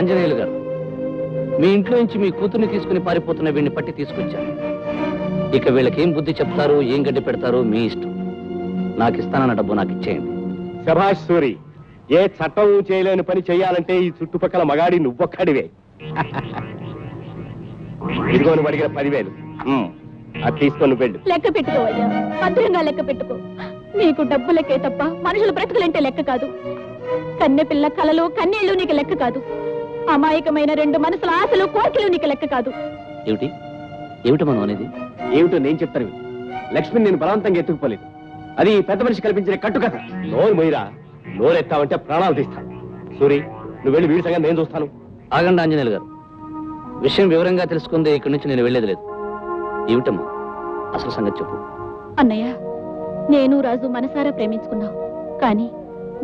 ఆంజనేయులు గారు, మీ ఇంట్లో నుంచి మీ కూతుర్ని తీసుకుని పారిపోతున్న వీడిని పట్టి తీసుకొచ్చాను. ఇక వీళ్ళకి ఏం బుద్ధి చెప్తారో ఏం గడ్డి పెడతారో మీ ఇష్టం. నాకు ఇస్తానన్న డబ్బు నాకు ఇచ్చేయండి. శభాష్ సూరి, ఏ చట్టం చేయలేని పని చేయాలంటే ఈ చుట్టుపక్కల మగాడి నువ్వొక్కడివే. ఇదిగో నువ్వు అడిగిన 10,000 అది తీసుకొని వెళ్ళు. లెక్క పెట్టుకోవయ్యా, భద్రంగా లెక్క పెట్టుకో. నీకు డబ్బు లెక్కే తప్ప మనుషుల బ్రతుకులంటే లెక్క కాదు. కన్నె పిల్ల కలలు కన్నీళ్లు నీకు లెక్క కాదు. అమాయకమైన 2 మనసుల ఆశలు కోరికలు నీకు లెక్క కాదు. ఏమిటి ఏమిటి మనం అనేది? ఏమిటో నేను చెప్తాను. లక్ష్మిని నేను బలవంతంగా ఎత్తుకుపోలేదు. అది పెద్ద మనిషి కల్పించిన కట్టుకథ. నోరు మొయ్యరా, నోరెత్తావంటే ప్రాణాలు తీస్తాను. సూరి, నువ్వు వెళ్ళి వీడి సంగతి నేను చూస్తాను. ఆగండి ఆంజనేయులు గారు, విషయం వివరంగా తెలుసుకుందే ఇక్కడి నుంచి నేను వెళ్ళేది లేదు. ఏమిటమ్మా అసలు సంగతి చెప్పు. అన్నయ్య, నేను రాజు మనసారా ప్రేమించుకున్నాం. కానీ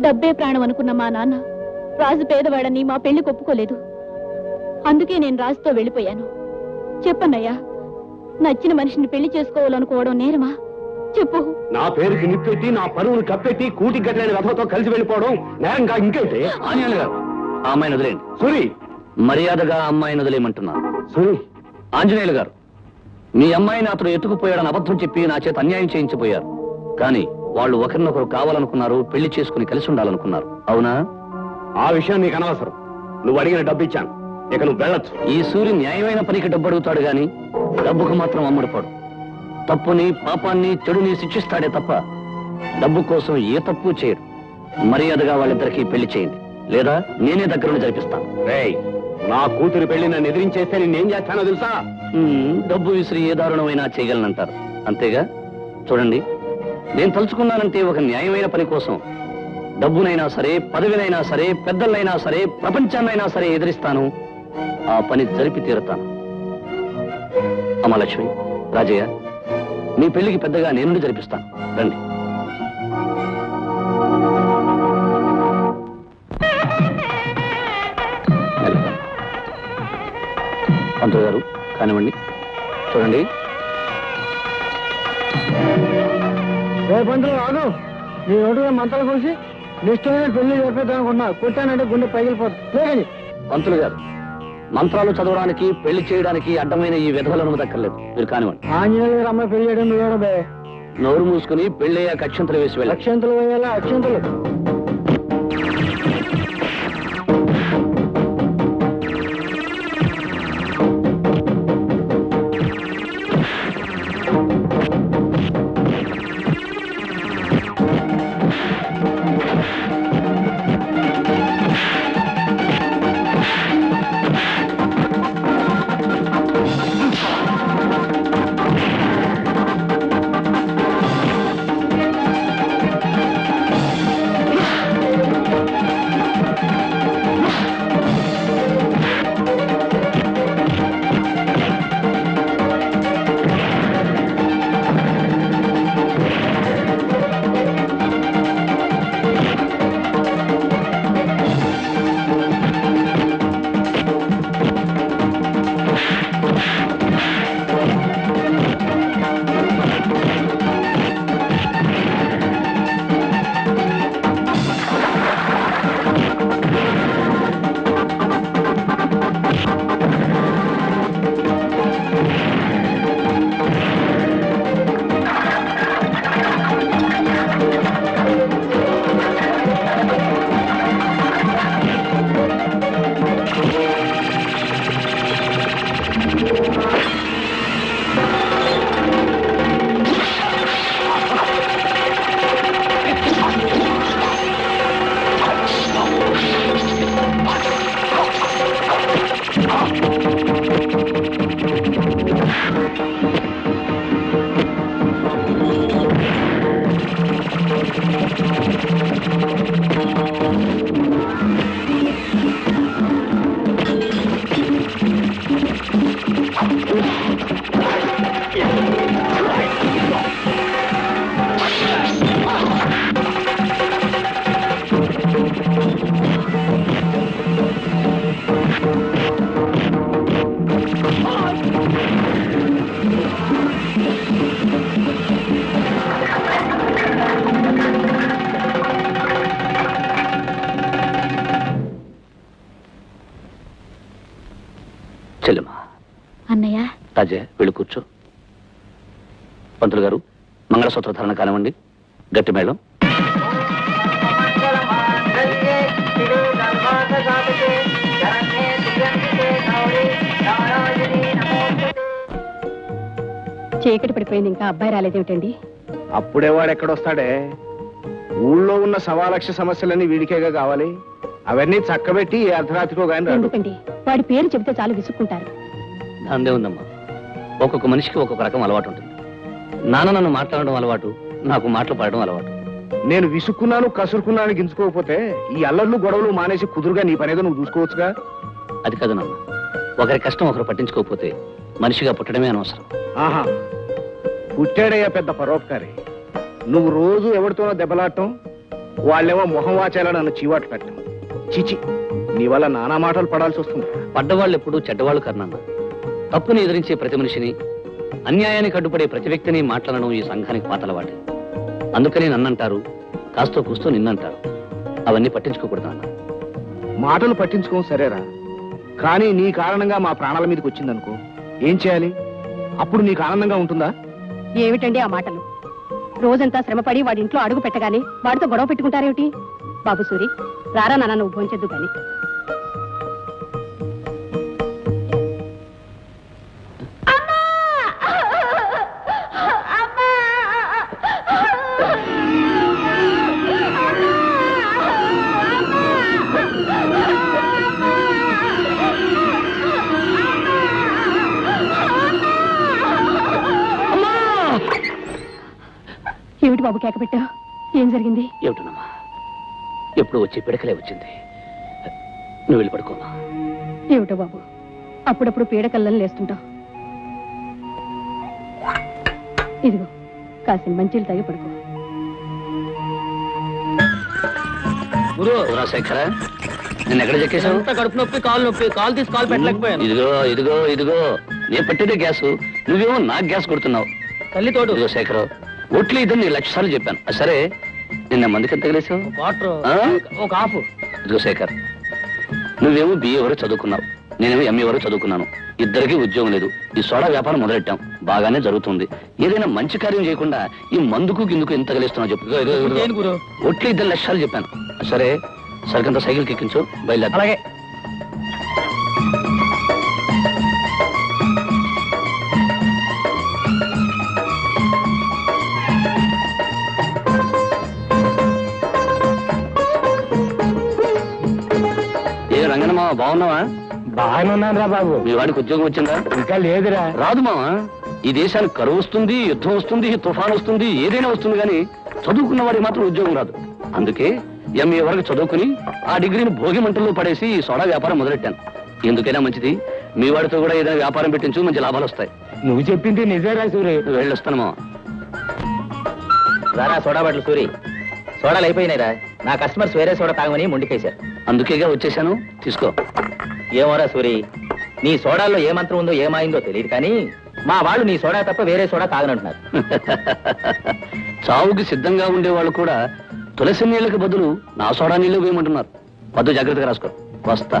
డబ్బే ప్రాణం అనుకున్న మా నాన్న రాజు పేదవాడని మా పెళ్లి ఒప్పుకోలేదు. అందుకే నేను రాజుతో వెళ్ళిపోయాను. చెప్పన్నయ్యా, నచ్చిన మనిషిని పెళ్లి చేసుకోవాలనుకోవడం నేరమా? చెప్పు. నా పేరుకి నిప్పెట్టి నా పరువును కప్పెట్టి కూటి గట్లని రథంతో కలిసి వెళ్ళిపోవడం నేరంగా ఇంకేంటి? ఆంజనేయులు గారు, ఆ అమ్మాయిని వదిలేండి. సూరి, మర్యాదగా అమ్మాయిని వదిలేయమంటున్నాను. సూరి, ఆంజనేయులు గారు, మీ అమ్మాయిని అతను ఎత్తుకుపోయాడని అబద్ధం చెప్పి నా చేత అన్యాయం చేయించిపోయారు. కానీ వాళ్ళు ఒకరినొకరు కావాలనుకున్నారు, పెళ్లి చేసుకుని కలిసి ఉండాలనుకున్నారు. అవునా? ఆ విషయం నీకు అనవసరం. నువ్వు అడిగిన డబ్బు ఇచ్చాను, ఇక నువ్వు వెళ్ళొచ్చు. ఈ సూర్యు న్యాయమైన పనికి డబ్బు అడుగుతాడు గాని డబ్బుకు మాత్రం అమ్ముడుపోడు. తప్పుని పాపాన్ని చెడుని శిక్షిస్తాడే తప్ప డబ్బు కోసం ఏ తప్పు చేయడు. మర్యాదగా వాళ్ళిద్దరికీ పెళ్లి చేయండి, లేదా నేనే దగ్గరుండి జరిపిస్తాను. నా కూతురు పెళ్లి నన్ను ఎదిరించేస్తే నేనేం చేస్తానో తెలుసా? డబ్బు విసిరి ఏ దారుణమైనా చేయగలనంటారు, అంతేగా? చూడండి, నేను తలుచుకున్నానంటే ఒక న్యాయమైన పని కోసం డబ్బునైనా సరే, పదవినైనా సరే, పెద్దలైనా సరే, ప్రపంచాన్నైనా సరే ఎదిరిస్తాను. ఆ పని జరిపి తీరుతాను. అమ్మలక్ష్మి, రాజయ్య, మీ పెళ్లికి పెద్దగా నేను జరిపిస్తాను. రండి. పంతులు గారు, కానివ్వండి. చూడండి, పంతులు రాను, నీ నోటుగా మంతలు కోసి నిష్టమైన పెళ్లి చెప్పేద్దామనుకున్నా. కొట్టానంటే గుండె పగిలిపోతుంది. పంతులు గారు, మంత్రాలు చదవడానికి, పెళ్లి చేయడానికి అడ్డమైన ఈ విధవలను దక్కర్లేదు. మీరు కానివ్వండి. ఆంజనేయులు గారు అమ్మాయి పెళ్లి చేయడం చూడబే. నోరు మూసుకుని పెళ్ళయ్యాక అక్షంతలు వేసి వెళ్ళి. అక్షంతలు వేయాలా? అక్షంతలు. రాజే వెళ్ళి కూర్చో. పంతులు గారు మంగళసూత్ర ధారణ కానివ్వండి. గట్టి మేళం. చీకటి పడిపోయింది, ఇంకా అబ్బాయి రాలేదేమిటండి? అప్పుడే వాడు ఎక్కడొస్తాడే? ఊళ్ళో ఉన్న 1,00,000 సమస్యలన్నీ వీడికేగా కావాలి. అవన్నీ చక్కబెట్టి ఈ అర్ధరాత్రికో గాని రాడు. ఎందుకండి, వాడి పేరు చెబితే చాలు విసుక్కుంటారు. దాందే ఉందమ్మా. ఒక్కొక్క మనిషికి ఒక్కొక్క రకం అలవాటు ఉంటుంది. నాన్న నన్ను మాట్లాడడం అలవాటు, నాకు మాటలు పాడడం అలవాటు. నేను విసుక్కున్నాను కసురుకున్నాను గించుకోకపోతే ఈ అల్లర్లు గొడవలు మానేసి కుదురుగా నీ పనేదో నువ్వు చూసుకోవచ్చుగా. అది కాదు నాన్న, ఒకరి కష్టం ఒకరు పట్టించుకోకపోతే మనిషిగా పుట్టడమే అనవసరం. ఆహా, పుట్టాడయ్యా పెద్ద పరోపకారి. నువ్వు రోజు ఎవరితోనో దెబ్బలాడటం, వాళ్ళేమో మొహం వాచేలా నన్ను చీవాటు పెట్టడం. చిచి, నీ వల్ల నానా మాటలు పడాల్సి వస్తుంది. పడ్డవాళ్ళు ఎప్పుడు చెడ్డవాళ్ళు కర్నాన్న. తప్పుని ఎదిరించే ప్రతి మనిషిని, అన్యాయానికి అడ్డుపడే ప్రతి వ్యక్తిని మాట్లాడడం ఈ సంఘానికి పాతలవాటే. అందుకని నన్నంటారు, కాస్తో కూస్తూ నిన్నంటారు. అవన్నీ పట్టించుకోకూడదు నాన్న. మాటలు పట్టించుకోం సరేరా, కానీ నీ కారణంగా మా ప్రాణాల మీదకి వచ్చిందనుకో, ఏం చేయాలి? అప్పుడు నీకు ఆనందంగా ఉంటుందా? ఏమిటండి ఆ మాటలు? రోజంతా శ్రమపడి వాడి ఇంట్లో అడుగు పెట్టగానే వాడితో గొడవ పెట్టుకుంటారేమిటి? బాబు సూరి, రారా నాన్న, నువ్వు భోంచెద్దు కానీ. ఏమిటి బాబు కేక పెట్టా? ఏం జరిగింది? ఏమిటనమ్మా, ఎప్పుడు వచ్చి పిడకలే వచ్చింది. నువ్వు వెళ్ళి పడుకోమా. ఏమిటో బాబు, అప్పుడప్పుడు పీడకల్లని లేస్తుంటావు. ఇదిగో కాసిన మంచిలు తాగి పడుకో. శేఖర, నేను ఎక్కడ చెక్కేశావు? కడుపు నొప్పి, కాలు నొప్పి, కాలు తీసి కాలు పెట్టలేకపోయాను. ఇదిగో ఇదిగో ఇదిగో, నేను పెట్టేదే గ్యాసు, నువ్వేమో నాకు గ్యాస్ కొడుతున్నావు. తల్లి తోడు. ఇదిగో శేఖర్, ఒట్లు ఇద్దరు నీ 1,00,000 సార్లు చెప్పాను. సరే, నిన్న మందికి ఎంత తగిలేసావు? వాటర్ ఒక హాఫ్. ఇదిగో శేఖర్, నువ్వేమో BA వరకు చదువుకున్నావు, నేనేమో MA వరకు చదువుకున్నాను. ఇద్దరికి ఉద్యోగం లేదు. ఈ సోడా వ్యాపారం మొదలెట్టాం, బాగానే జరుగుతుంది. ఏదైనా మంచి కార్యం చేయకుండా ఈ మందుకు గిందుకు ఎంత తగిలేస్తున్నావు చెప్పు. ఒట్లు ఇద్దరు 1,00,000 సార్లు చెప్పాను. సరే, సరికంత సైకిల్ ఎక్కించు, బయలుదేరు. అలాగే. రంగన్న మామ, బాగున్నావా? బాగానే ఉన్నాను రా బాబు. మీ వాడికి ఉద్యోగం వచ్చిందా? ఇంకా లేదురా. రాదు మావా, ఈ దేశానికి కరువు వస్తుంది, యుద్ధం వస్తుంది, తుఫాన్ వస్తుంది, ఏదైనా వస్తుంది, కానీ చదువుకున్న వాడికి మాత్రం ఉద్యోగం రాదు. అందుకే MA వరకు చదువుకుని ఆ డిగ్రీని భోగి మంటల్లో పడేసి ఈ సోడా వ్యాపారం మొదలెట్టాను. ఎందుకైనా మంచిది, మీ వాడితో కూడా ఏదైనా వ్యాపారం పెట్టించు, మంచి లాభాలు వస్తాయి. నువ్వు చెప్పింది నిజేరా సూరి. వెళ్ళొస్తాను మావా. రారా సోడా బాటలు సూరి, సోడాలు అయిపోయినాయిరా. నా కస్టమర్స్ వేరే సోడా తాగమని ముందుకేశారు. అందుకేగా వచ్చేసాను, తీసుకో. ఏమోరా సూరి, నీ సోడాల్లో ఏ మంత్రం ఉందో ఏమైందో తెలియదు, కానీ మా వాళ్ళు నీ సోడా తప్ప వేరే సోడా తాగనంటున్నారు. చావుకి సిద్ధంగా ఉండేవాళ్ళు కూడా తులసి నీళ్ళకి బదులు నా సోడా నీళ్ళు వేయమంటున్నారు. వద్దు, జాగ్రత్తగా రాసుకో. వస్తా.